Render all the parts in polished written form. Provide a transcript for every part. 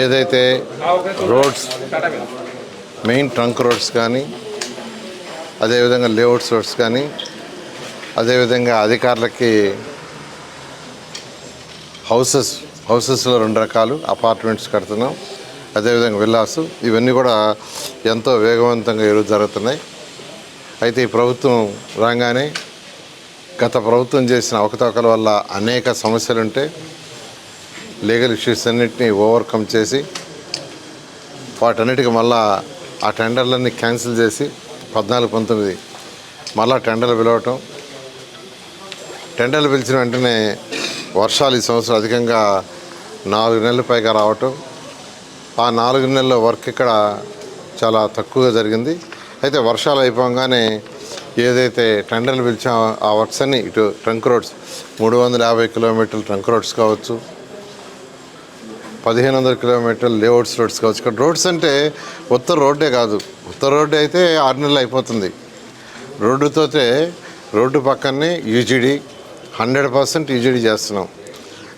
ఏదైతే roads main trunk roads కానీ అదేవిధంగా లేఅవుట్స్ రోడ్స్ కానీ అదేవిధంగా అధికారులకి హౌసెస్లో 2 రకాలు అపార్ట్మెంట్స్ కడుతున్నాం, అదేవిధంగా విల్లాస్, ఇవన్నీ కూడా ఎంతో వేగవంతంగా ఈరోజు జరుగుతున్నాయి. అయితే ఈ ప్రభుత్వం రాగానే గత ప్రభుత్వం చేసిన అవకతవకల వల్ల అనేక సమస్యలుంటే లీగల్ ఇష్యూస్ అన్నింటినీ ఓవర్కమ్ చేసి వాటన్నిటికీ మళ్ళా ఆ టెండర్లన్నీ క్యాన్సిల్ చేసి 14-19 మళ్ళా టెండర్లు పిలవటం, టెండర్లు పిలిచిన వెంటనే వర్షాలు ఈ సంవత్సరం అధికంగా 4 నెలల పైగా రావటం, ఆ 4 నెలల వర్క్ ఇక్కడ చాలా తక్కువగా జరిగింది. అయితే వర్షాలు అయిపోగానే ఏదైతే టెండర్లు పిలిచామో ఆ వర్క్స్ అన్ని ఇటు ట్రంక్ రోడ్స్ 350 కిలోమీటర్ల ట్రంక్ రోడ్స్ కావచ్చు, 1500 కిలోమీటర్ల లేఅవుట్స్ రోడ్స్ కావచ్చు. ఇక్కడ రోడ్స్ అంటే ఉత్తర రోడ్డే కాదు, ఉత్తర రోడ్డు అయితే 6 నెలలు అయిపోతుంది. రోడ్డు పక్కనే యూజీడీ 100% యూజీడీ చేస్తున్నాం.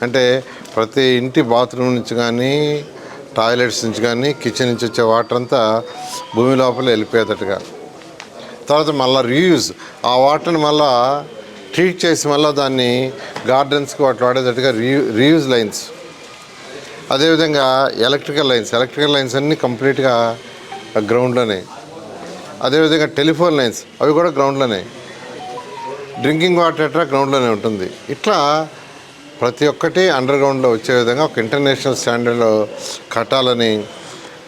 అంటే ప్రతి ఇంటి బాత్రూమ్ నుంచి కానీ టాయిలెట్స్ నుంచి కానీ కిచెన్ నుంచి వచ్చే వాటర్ అంతా భూమి లోపల వెళ్ళిపోయేటట్టుగా, తర్వాత మళ్ళీ రీయూజ్ ఆ వాటర్ని మళ్ళీ ట్రీట్ చేసి మళ్ళీ దాన్ని గార్డెన్స్కి వాటి వాడేటట్టుగా రీయూజ్ లైన్స్, అదేవిధంగా ఎలక్ట్రికల్ లైన్స్ అన్నీ కంప్లీట్గా గ్రౌండ్లోనే, అదేవిధంగా టెలిఫోన్ లైన్స్ అవి కూడా గ్రౌండ్లోనే, డ్రింకింగ్ వాటర్ ఎట్లా గ్రౌండ్లోనే ఉంటుంది. ఇట్లా ప్రతి ఒక్కటి అండర్ గ్రౌండ్లో వచ్చే విధంగా ఒక ఇంటర్నేషనల్ స్టాండర్డ్లో కట్టాలని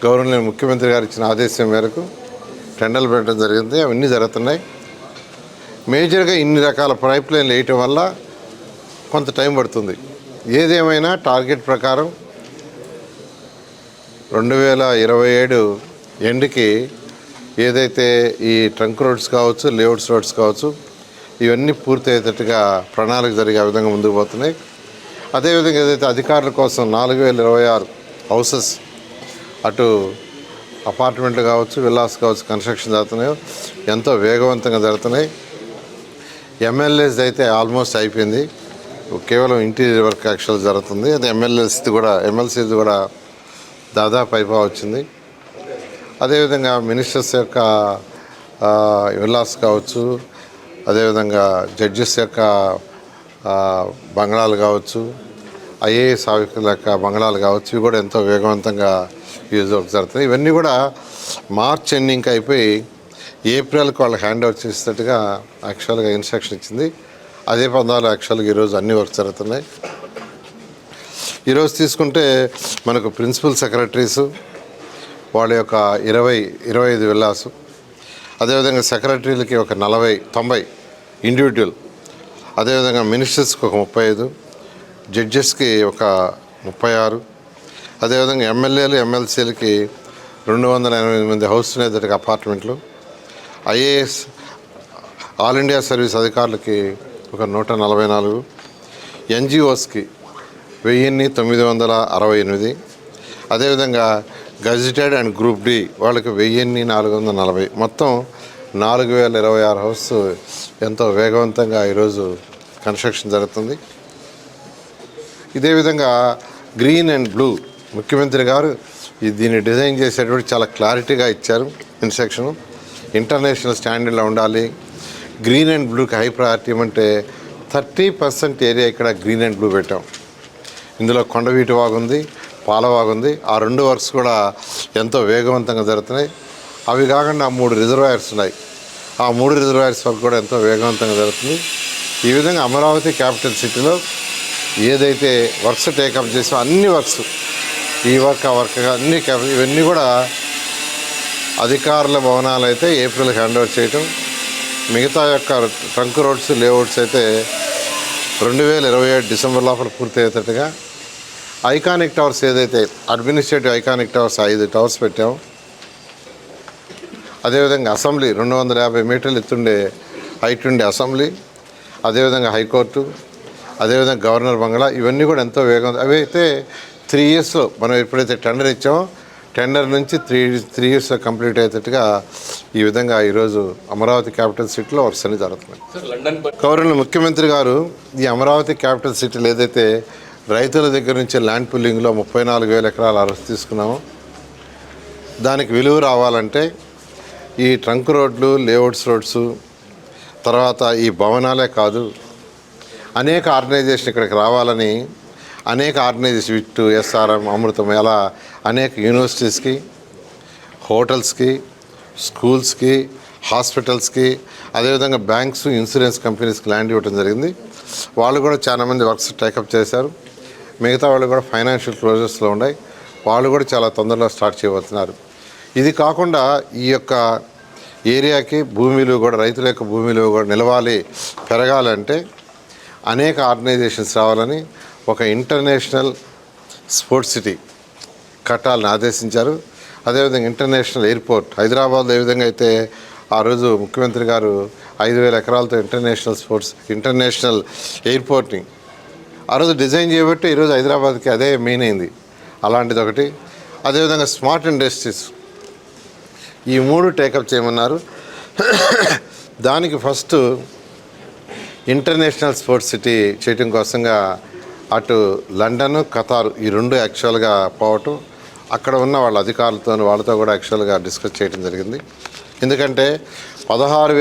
గవర్నర్ ముఖ్యమంత్రి గారు ఇచ్చిన ఆదేశం మేరకు టెండర్లు పెట్టడం జరిగింది. అవన్నీ జరుగుతున్నాయి. మేజర్గా ఇన్ని రకాల పైప్ లైన్లు వేయటం వల్ల కొంత టైం పడుతుంది. ఏదేమైనా టార్గెట్ ప్రకారం 2027 ఎండ్కి ఏదైతే ఈ ట్రంక్ రోడ్స్ కావచ్చు, లేఅవుట్స్ రోడ్స్ కావచ్చు, ఇవన్నీ పూర్తి అయ్యేటట్టుగా ప్రణాళిక జరిగే విధంగా ముందుకు పోతున్నాయి. అదేవిధంగా ఏదైతే అధికారుల కోసం 4026 హౌసెస్ అటు అపార్ట్మెంట్లు కావచ్చు, విల్లాస్ కావచ్చు కన్స్ట్రక్షన్ జరుగుతున్నాయో ఎంతో వేగవంతంగా జరుగుతున్నాయి. ఎమ్మెల్యేస్ అయితే ఆల్మోస్ట్ అయిపోయింది, కేవలం ఇంటీరియర్ వర్క్ యాక్చువల్ జరుగుతుంది. అది ఎమ్మెల్సీది కూడా దాదాపు అయిపో వచ్చింది. అదేవిధంగా మినిస్టర్స్ యొక్క విల్లాస్ కావచ్చు, అదేవిధంగా జడ్జెస్ యొక్క బంగ్లాలు కావచ్చు, ఐఏఎస్ ఆఫీసర్ల యొక్క బంగ్లాలు కావచ్చు, ఇవి కూడా ఎంతో వేగవంతంగా యూజ్ వర్క్ జరుగుతుంది. ఇవన్నీ కూడా మార్చ్ ఎండింగ్కి అయిపోయి ఏప్రిల్కి వాళ్ళకి హ్యాండ్ ఓవర్ చేసేటట్టుగా యాక్చువల్గా ఇన్స్ట్రక్షన్ ఇచ్చింది. అదే పందాలు యాక్చువల్గా ఈరోజు అన్ని వర్క్ జరుగుతున్నాయి. ఈరోజు తీసుకుంటే మనకు ప్రిన్సిపల్ సెక్రటరీసు వాళ్ళ యొక్క 25 విల్లాసు, అదేవిధంగా సెక్రటరీలకి ఒక 90 ఇండివిజువల్, అదేవిధంగా మినిస్టర్స్కి ఒక 35, జడ్జెస్కి ఒక 36, అదేవిధంగా ఎమ్మెల్యేలు ఎమ్మెల్సీలకి 288 మంది హౌస్ ఉండేటట్టుగా అపార్ట్మెంట్లు, ఐఏఎస్ ఆల్ ఇండియా సర్వీస్ అధికారులకి ఒక 144, ఎన్జిఓస్కి 1968, అదేవిధంగా గజిటెడ్ అండ్ గ్రూప్ డి వాళ్ళకి 1440, మొత్తం 4026 హౌస్ ఎంతో వేగవంతంగా ఈరోజు కన్స్ట్రక్షన్ జరుగుతుంది. ఇదే విధంగా గ్రీన్ అండ్ బ్లూ ముఖ్యమంత్రి గారు దీన్ని డిజైన్ చేసేటప్పుడు చాలా క్లారిటీగా ఇచ్చారు. ఇన్స్ట్రక్షన్ ఇంటర్నేషనల్ స్టాండర్డ్లో ఉండాలి. గ్రీన్ అండ్ బ్లూకి హై ప్రయారిటీ అంటే 30% ఏరియా ఇక్కడ గ్రీన్ అండ్ బ్లూ పెట్టాం. ఇందులో కొండవీటి వాగుంది, పాలవాగుంది. ఆ 2 వర్క్స్ కూడా ఎంతో వేగవంతంగా జరుగుతున్నాయి. అవి కాకుండా 3 రిజర్వాయర్స్ ఉన్నాయి. ఆ 3 రిజర్వాయర్స్ వర్క్ కూడా ఎంతో వేగవంతంగా జరుగుతుంది. ఈ విధంగా అమరావతి క్యాపిటల్ సిటీలో ఏదైతే వర్క్స్ టేకప్ చేసో అన్ని వర్క్స్, ఈ వర్క్ ఆ వర్క్ అన్ని ఇవన్నీ కూడా అధికారుల భవనాలు అయితే ఏప్రిల్కి హ్యాండ్ ఓవర్ చేయటం, మిగతా యొక్క ట్రంక్ రోడ్స్ లేఅవుట్స్ అయితే 2027 డిసెంబర్ లోపల పూర్తి అయ్యేటట్టుగా, ఐకానిక్ టవర్స్ ఏదైతే అడ్మినిస్ట్రేటివ్ ఐకానిక్ టవర్స్ 5 టవర్స్ పెట్టాము. అదేవిధంగా అసెంబ్లీ 250 మీటర్లు ఎత్తుండే హైట్ ఉండే అసెంబ్లీ, అదేవిధంగా హైకోర్టు, అదేవిధంగా గవర్నర్ బంగ్లా, ఇవన్నీ కూడా ఎంతో వేగంగా, అవి అయితే 3 ఇయర్స్లో మనం ఎప్పుడైతే టెండర్ ఇచ్చామో టెండర్ నుంచి 3 ఇయర్స్లో కంప్లీట్ అయ్యేటట్టుగా ఈ విధంగా ఈరోజు అమరావతి క్యాపిటల్ సిటీలో వర్క్స్ అన్ని జరుగుతున్నాయి. గవర్నర్ ముఖ్యమంత్రి గారు ఈ అమరావతి క్యాపిటల్ సిటీలో ఏదైతే రైతుల దగ్గర నుంచి ల్యాండ్ పుల్లింగ్లో 34,000 ఎకరాల అర్హత తీసుకున్నాము. దానికి విలువ రావాలంటే ఈ ట్రంక్ రోడ్లు, లేఅవుట్స్ రోడ్స్, తర్వాత ఈ భవనాలే కాదు, అనేక ఆర్గనైజేషన్ ఇక్కడికి రావాలని అనేక ఆర్గనైజేషన్ విట్టు, ఎస్ఆర్ఎం, అమృతం, ఎలా అనేక యూనివర్సిటీస్కి, హోటల్స్కి, స్కూల్స్కి, హాస్పిటల్స్కి, అదేవిధంగా బ్యాంక్స్, ఇన్సూరెన్స్ కంపెనీస్కి ల్యాండ్ ఇవ్వడం జరిగింది. వాళ్ళు కూడా చాలామంది వర్క్స్ టేకప్ చేశారు. మిగతా వాళ్ళు కూడా ఫైనాన్షియల్ క్లోజర్స్లో ఉన్నాయి. వాళ్ళు కూడా చాలా తొందరలో స్టార్ట్ చేయబోతున్నారు. ఇది కాకుండా ఈ యొక్క ఏరియాకి భూమి విలువ కూడా, రైతుల యొక్క భూమి విలువ కూడా నిలవాలి, పెరగాలంటే అనేక ఆర్గనైజేషన్స్ రావాలని ఒక ఇంటర్నేషనల్ స్పోర్ట్స్ సిటీ కట్టాలని ఆదేశించారు. అదేవిధంగా ఇంటర్నేషనల్ ఎయిర్పోర్ట్ హైదరాబాద్లో ఏ విధంగా అయితే ఆ రోజు ముఖ్యమంత్రి గారు 5,000 ఎకరాలతో ఇంటర్నేషనల్ ఎయిర్పోర్ట్ని ఆ రోజు డిజైన్ చేయబట్టి ఈరోజు హైదరాబాద్కి అదే మెయిన్ అయింది. అలాంటిది ఒకటి. అదేవిధంగా స్మార్ట్ ఇండస్ట్రీస్, ఈ 3 టేకప్ చేయమన్నారు. దానికి ఫస్ట్ ఇంటర్నేషనల్ స్పోర్ట్స్ సిటీ చేయటం కోసంగా అటు లండన్, ఖతార్ ఈ 2 యాక్చువల్గా పోవటం, అక్కడ ఉన్న వాళ్ళ అధికారులతో వాళ్ళతో కూడా యాక్చువల్గా డిస్కస్ చేయడం జరిగింది. ఎందుకంటే 16,000